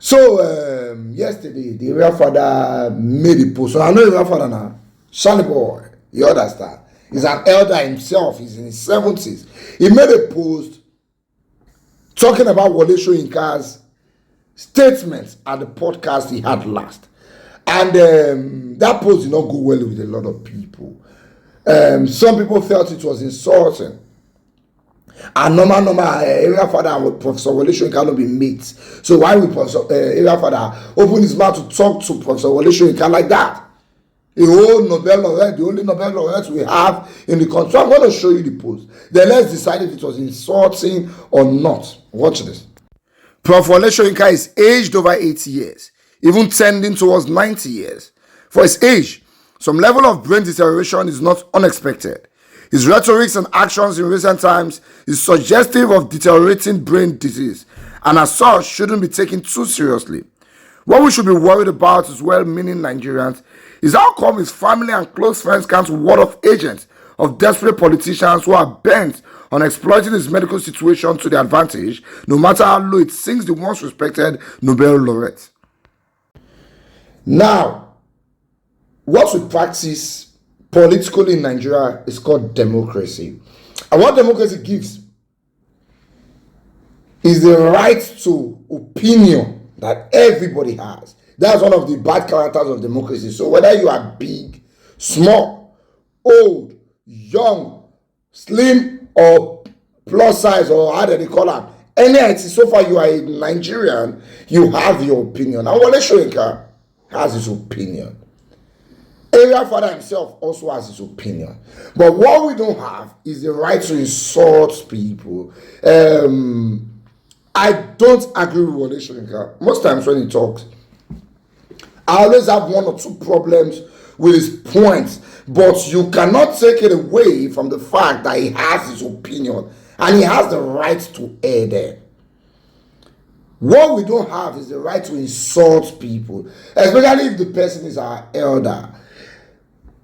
So yesterday, the real father made a post. So I know the real father now, Charlie boy, you understand? He's an elder himself. He's in his 70s. He made a post talking about Wole Soyinka's statements at the podcast he had last. And that post did not go well with a lot of people. Some people felt it was insulting. And normal area father and Professor Wole Soyinka cannot be mates. So why would Professor area father open his mouth to talk to Professor Wole Soyinka like that? The whole Nobel laureate, the only Nobel laureate we have in the country. So I'm going to show you the post. Then let's decide if it was insulting or not. Watch this. Prof. Wole Soyinka is aged over 80 years, even tending towards 90 years. For his age, some level of brain deterioration is not unexpected. His rhetorics and actions in recent times is suggestive of deteriorating brain disease, and as such shouldn't be taken too seriously. What we should be worried about as well-meaning Nigerians is how come his family and close friends can't ward off agents of desperate politicians who are bent on exploiting his medical situation to their advantage, no matter how low it sinks the once respected Nobel laureate. Now, what we practice politically in Nigeria is called democracy. And what democracy gives is the right to opinion that everybody has. That's one of the bad characters of democracy. So whether you are big, small, old, young, slim, or plus size, or how do they call it, any IT, so far you are a Nigerian, you have your opinion. And Wole Soyinka has his opinion. Area father himself also has his opinion. But what we don't have is the right to insult people. I don't agree with Wole Soyinka. Most times when he talks, I always have one or two problems with his points, but you cannot take it away from the fact that he has his opinion and he has the right to air there. What we don't have is the right to insult people, especially if the person is our elder.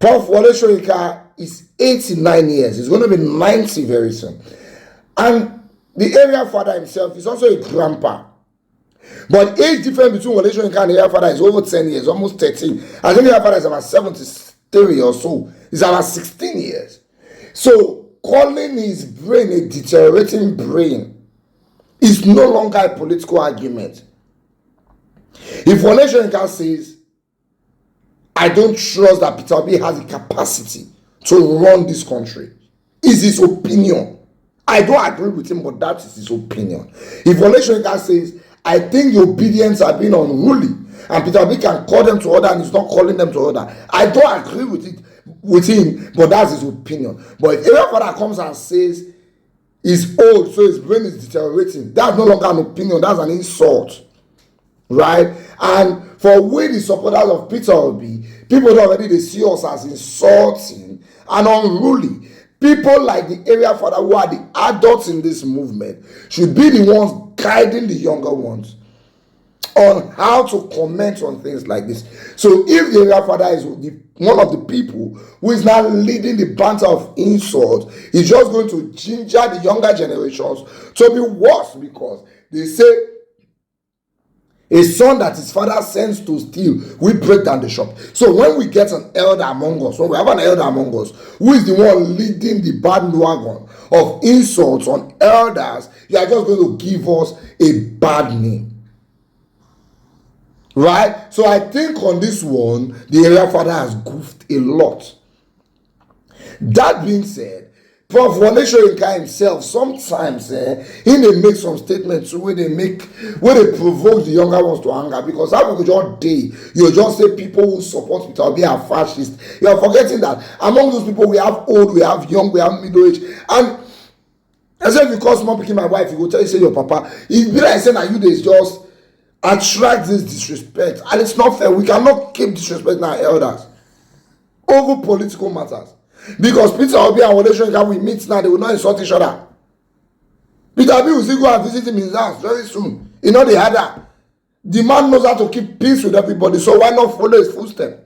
Prof. Wole Soyinka is 89 years. He's going to be 90 very soon. And the area father himself is also a grandpa. But age difference between Wole Soyinka and the area father is over 10 years, almost 13. I think the area father is about 73 or so. It's about 16 years. So calling his brain a deteriorating brain is no longer a political argument. If Wole Soyinka says, I don't trust that Peter Obi has the capacity to run this country, is his opinion. I don't agree with him, but that is his opinion. If Wole Soyinka says, I think the obedience have been unruly, and Peter Obi can call them to order and he's not calling them to order, I don't agree with him, but that's his opinion. But if every father comes and says he's old, so his brain is deteriorating, that's no longer an opinion, that's an insult. Right? And for we, the supporters of Peter Obi, people already they see us as insulting and unruly. People like the area father, who are the adults in this movement, should be the ones guiding the younger ones on how to comment on things like this. So if the area father is one of the people who is now leading the banter of insult, he's just going to ginger the younger generations to be worse, because they say a son that his father sends to steal will break down the shop. So when we get an elder among us, when we have an elder among us who is the one leading the bandwagon of insults on elders, you are just going to give us a bad name. Right? So I think on this one, the area father has goofed a lot. That being said, Prof. Wole Soyinka himself, sometimes he may make some statements where they provoke the younger ones to anger, because how we just day you just say people who support Peter Obi are fascist. You are forgetting that among those people we have old, we have young, we have middle age, and I said, if you call small picking my wife, he will tell you say your papa. He be like saying that you days just attract this disrespect, and it's not fair. We cannot keep disrespecting our elders over political matters. Because Peter Obi and Wole Soyinka will meet now, they will not insult each other. Peter Obi will still go and visit him in his house very soon. You know, the other. The man knows how to keep peace with everybody, so why not follow his footsteps?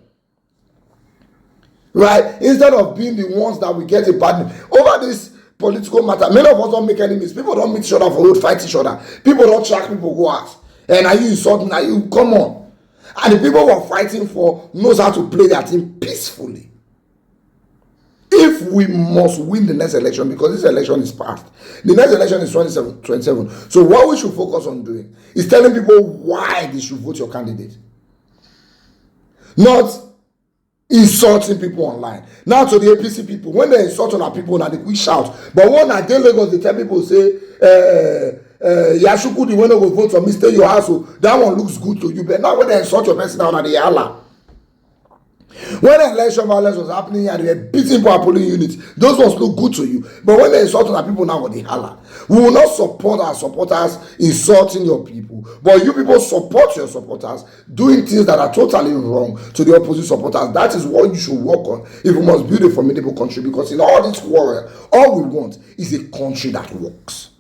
Right? Instead of being the ones that we get a bad name. Over this political matter, many of us don't make enemies. People don't meet each other for road, fight each other. People don't track people, go out. And are you insulting? Are you, come on? And the people who are fighting for knows how to play their team peacefully. If we must win the next election, because this election is past, the next election is 27. So what we should focus on doing is telling people why they should vote your candidate. Not insulting people online. Now to the APC people, when they insult on our people, now they quick shout. But when I get Lagos, they tell people, say, Yashuku, the one who will vote for me, stay your house. So that one looks good to you. But now when they insult your person down at the Allah. When election violence was happening and they were beating for our polling units, those ones look good to you. But when they insult our people now, they holler. We will not support our supporters insulting your people. But you people support your supporters doing things that are totally wrong to the opposite supporters. That is what you should work on if we must build a formidable country. Because in all this war, all we want is a country that works.